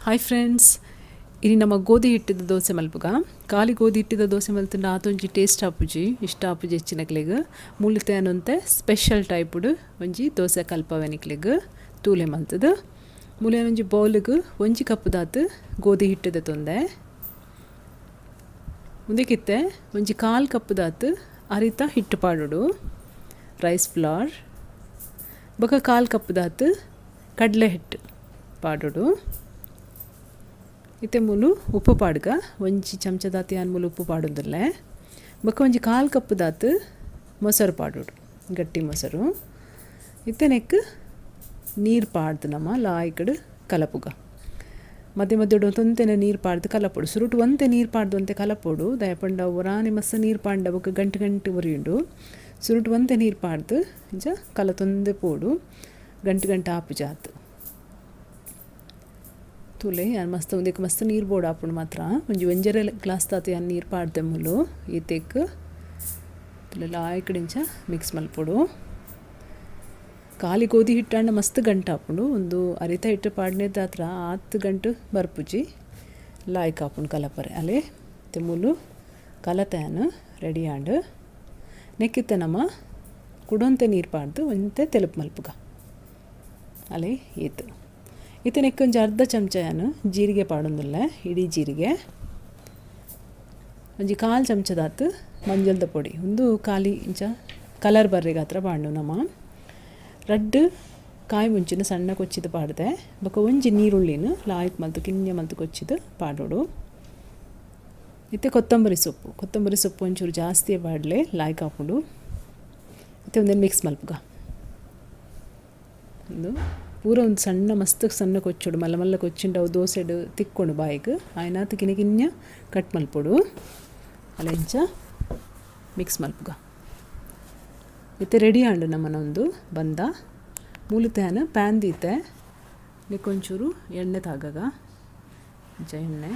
Hi friends, ಇನ್ನು ನಮ್ಮ ಗೋಧಿ ಹಿಟ್ಟಿದ ದೋಸೆ ಮಲ್ಪುಗ ಖಾಲಿ ಗೋಧಿ ಹಿಟ್ಟಿದ ದೋಸೆ ಮಲ್ತಿನ ಆತೊಂಜಿ ಟೇಸ್ಟ್ ಆಪುಜಿ ಇಷ್ಟ ಆಪುಜಿ ಹೆಚ್ಚಿನಕ್ಲೆಗ್ ಮೂಲತೆ ಅನ್ನೊಂತೆ ಸ್ಪೆಷಲ್ ಟೈಪುಡು ಒಂಜಿ ದೋಸೆ ಕಲ್ಪವೆನಿಕ್ಲೆಗ್ ತೂಲೆ ಮಲ್ತದು. ಮೂಲೆ ಒಂಜಿ ಬೌಲ್ಗ್ ಒಂಜಿ ಕಪ್ ದಾತ್ ಗೋಧಿ ಹಿಟ್ಟಿದ ತೊಂದೆ ಮುಂದಕ್ಕಿತ್ತೆ ಒಂಜಿ ಕಾಲ್ ಕಪ್ ದಾತ್ ಅರಿತ ಹಿಟ್ಟು ಪಾಡೋಡು ರೈಸ್ ಫ್ಲವರ್ ಬೊಕ ಕಾಲ್ ಕಪ್ ದಾತ್ ಕಡಲೆ ಹಿಟ್ಟು ಪಾಡೋಡು. ಇತ್ತೆ ಮೂಲು ಉಪ್ಪು ಪಾಡ್ಗ ಒಂಜಿ ಚಮಚ ದಾತಿ ಆನ್ ಮೂಲು ಉಪ್ಪು ಪಾಡೋದಿಲ್ಲ. ಬೊಕ ಒಂಜಿ ಕಾಲ್ ಕಪ್ ದಾತ್ ಮೊಸರು ಪಾಡೋಡು, ಗಟ್ಟಿ ಮೊಸರು. ಇತ್ತೆ ನೆಕ್ ನೀರು ಪಾಡ್ದು ನಮ್ಮ ಲಾಯ್ಕಡ್ ಕಲಪುಗ ಮಧ್ಯೆ ಮಧ್ಯೆ ತೊಂತೆನೆ ನೀರು ಪಾಡ್ದು ಕಲಪೋಡು. ಸುರುಟು ಒಂತೆ ನೀರು ಪಾಡ್ದು ಅಂತೆ ಕಲಪೋಡು ದಯಪಂಡ ಒರಾನಿ ಮಸ್ಸ ನೀರು ಪಾಂಡ ಬೊಕ ಗಂಟು ಗಂಟು ಉರಿಯುಂಡು. ಸುರುಟು ಒಂತೆ ನೀರು ಪಾಡ್ದು ಇಂಚ ಕಲ ತೊಂದೆ ಪೋಡು ಗಂಟು ಗಂಟು ಆಪು ಜಾತು ತುಲೆ ಯಾನು ಮಸ್ತ್ ಒಂದಕ್ಕೆ ಮಸ್ತ್ ನೀರು ಬೋಡು ಆಪುಂಡು ಮಾತ್ರ ಒಂಜಿ ಒಂಜರೆ ಗ್ಲಾಸ್ ತಾತು ಯಾನು ನೀರು ಪಾಡ್ದೆ ಮುಲು ಈತೆಕ್ ತುಲೆ ಲಾಯ್ಕಡಿಂಚ ಮಿಕ್ಸ್ ಮಲ್ಪೋಡು. ಖಾಲಿ ಗೋಧಿ ಹಿಟ್ಟಾಂಡ ಮಸ್ತ್ ಗಂಟು ಆಪುಂಡು, ಒಂದು ಅರಿತ ಹಿಟ್ಟು ಪಾಡ್ನೇದ ಹತ್ರ 10 ಗಂಟು ಬರ್ಪುಜಿ ಲಾಯ್ಕ್ ಆಪುಂಡು ಕಲಪರೆ ಅಲೆ ತೆಮ್ಮುಲು ಕಲತೇನು ರೆಡಿ ಆಂಡು ನೆಕ್ಕಿತ್ತೆ ನಮ್ಮ ಕುಡೊಂತೆ ನೀರು ಪಾಡ್ದು ಒಂತೆ ತೆಲುಪು ಮಲ್ಪುಗ ಅಲೆ ಈತು ಇತ್ತೆ ನೆಕ್ಕೊಂಜಿ ಅರ್ಧ ಚಮಚ ಏನು ಜೀರಿಗೆ ಪಾಡೊಂದಿಲ್ಲ, ಇಡೀ ಜೀರಿಗೆ. ಒಂಜಿ ಕಾಲು ಚಮಚದಾತ್ ಮಂಜಲ್ದ ಪೊಡಿ ಒಂದು ಖಾಲಿ ಇಂಚ ಕಲರ್ ಬರ್ರೆಗೆ ಹತ್ರ ಪಾಂಡು ನಮ್ಮ ರಡ್ಡು ಕಾಯಿ ಮುಂಚಿನ ಸಣ್ಣ ಕೊಚ್ಚಿದು ಪಾಡ್ದೆ ಬೊಕ ಒಂಜಿ ನೀರುಳ್ಳಿನ ಲಾಯ್ಕ್ ಮಲ್ತು ಕಿನ್ಯ ಮಲ್ತು ಕೊಚ್ಚಿದು ಪಾಡೋಡು. ಇತ್ತೆ ಕೊತ್ತಂಬರಿ ಸೊಪ್ಪು ಒಂಚೂರು ಜಾಸ್ತಿ ಪಾಡಲೆ ಲಾಯ್ಕ್ ಹಾಕೊಂಡು ಇತ್ತೆ ಒಂದೇನು ಮಿಕ್ಸ್ ಮಲ್ಪುಗ ಒಂದು ಪೂರ ಒಂದು ಸಣ್ಣ ಮಸ್ತ್ ಸಣ್ಣ ಕೊಚ್ಚೋಡು ಮಲ್ಲ ಮಲ್ಲ ಕೊಚ್ಚಿಂಡು ಅವು ದೋಸೆಡು ತಿಕ್ಕೊಂಡು ಬಾಯಿಗೆ ಆಯ್ನಾತು ಕಿನ್ಯ ಕಟ್ ಮಲ್ಪೋಡು ಅಲ್ಲ ಇಂಚ ಮಿಕ್ಸ್ ಮಲ್ಪುಗ ಇತ್ತೆ ರೆಡಿ ಆಂಡು ನಮ್ಮನೊಂದು ಬಂದ ಮೂಲತೆನ ಪ್ಯಾನ್ ದೀತೆ ನಿಕ್ಕೊಂಚೂರು ಎಣ್ಣೆ ತಾಗಾಗ ಇಂಚ ಎಣ್ಣೆ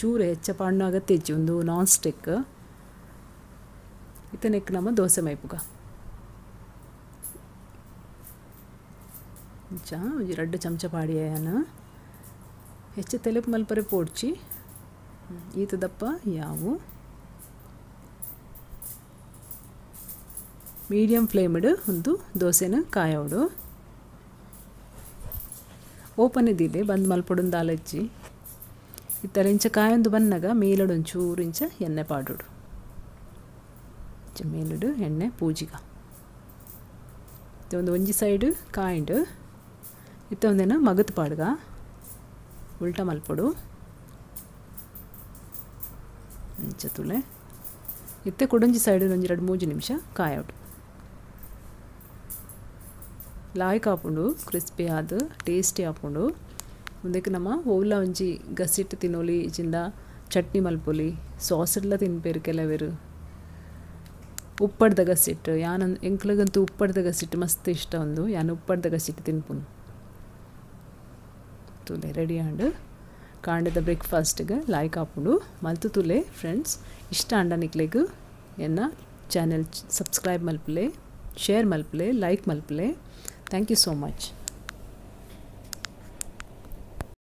ಚೂರು ಹೆಚ್ಚ ಪಾಂಡು ಅಗತ್ಯ ಹೆಚ್ಚು ಒಂದು ನಾನ್ ಸ್ಟಿಕ್ ಇತ್ತೆ ನೆಕ್ ನಮ್ಮ ದೋಸೆ ಮೈಪುಗ ಇಂಚ ಒಂಜಿ 2 ಚಮಚ ಪಾಡಿಯನು ಹೆಚ್ಚು ತೆಲುಪು ಮಲ್ಪರೆ ಪೋಡ್ಚಿ ಈತ ದಪ್ಪ ಯಾವು ಮೀಡಿಯಂ ಫ್ಲೇಮ್ಡ್ ಒಂದು ದೋಸೆನ ಕಾಯೋಡು ಓಪನ್ ಇದ್ದಿಲ್ಲ ಬಂದು ಮಲ್ಪೊಡೊಂದು ಆಲಜ್ಜಿ ಇತ್ತರ ಇಂಚ ಕಾಯೊಂದು ಬನ್ನಾಗ ಮೇಲಡು ಒಂಚೂರು ಇಂಚ ಎಣ್ಣೆ ಪಾಡೋಡು ಇಂಚ ಮೇಲಡು ಎಣ್ಣೆ ಪೂಜಿಗ ಒಂದು ಒಂಜಿ ಸೈಡ್ ಕಾಯಿಂಡು ಇತ್ತ ಒಂದೇನ ಮಗತ್ ಪಾಡ್ಗ ಉಲ್ಟ ಮಲ್ಪೊಡು ಇಂಚ ತುಲೆ ಇತ್ತೆ ಕುಡೊಂಜಿ ಸೈಡ್ ಒಂಜಿ 2-3 ನಿಮಿಷ ಕಾಯೋಡು ಲಾಯ್ಕ್ ಆಪುಂಡು ಕ್ರಿಸ್ಪಿ ಆದು ಟೇಸ್ಟಿ ಆಪುಂಡು. ಮುಂದಕ್ಕೆ ನಮ್ಮ ಓವ್ಲ ಒಂಜಿ ಗಸಿಟ್ಟು ತಿನ್ನೋಲಿ ಇಜಿಂದ ಚಟ್ನಿ ಮಲ್ಪೊಲಿ ಸಾಸೆಲ್ಲ ತಿನ್ಪೇರು ಕೆಲವೆರು ಉಪ್ಪಡ್ದ ಗಸಿಟ್ಟು ಯಾನ ಎಂಕ್ಲಗಂತೂ ಉಪ್ಪಡ್ದ ಗಸಿಟ್ಟು ಮಸ್ತ್ ಇಷ್ಟ ಒಂದು ಯಾನು ಉಪ್ಪಡ್ದ ಗಸಿಟ್ಟು ತಿನ್ಪುನು ತುಲೆ ರೆಡಿ ಆಂಡು ಕಾಂಡದ ಬ್ರೇಕ್ಫಾಸ್ಟ್ಗೆ ಲಾಯ್ಕ್ ಆಪುಂಡು ಮಲ್ತು ತುಲೆ ಫ್ರೆಂಡ್ಸ್ ಇಷ್ಟ ಆಂಡ ನಿಕ್ಲೆಗ್ ಎನ್ನ ಚಾನೆಲ್ ಸಬ್ಸ್ಕ್ರೈಬ್ ಮಲ್ಪಲೆ ಶೇರ್ ಮಲ್ಪಲೆ ಲೈಕ್ ಮಲ್ಪಲೆ. Thank you so much.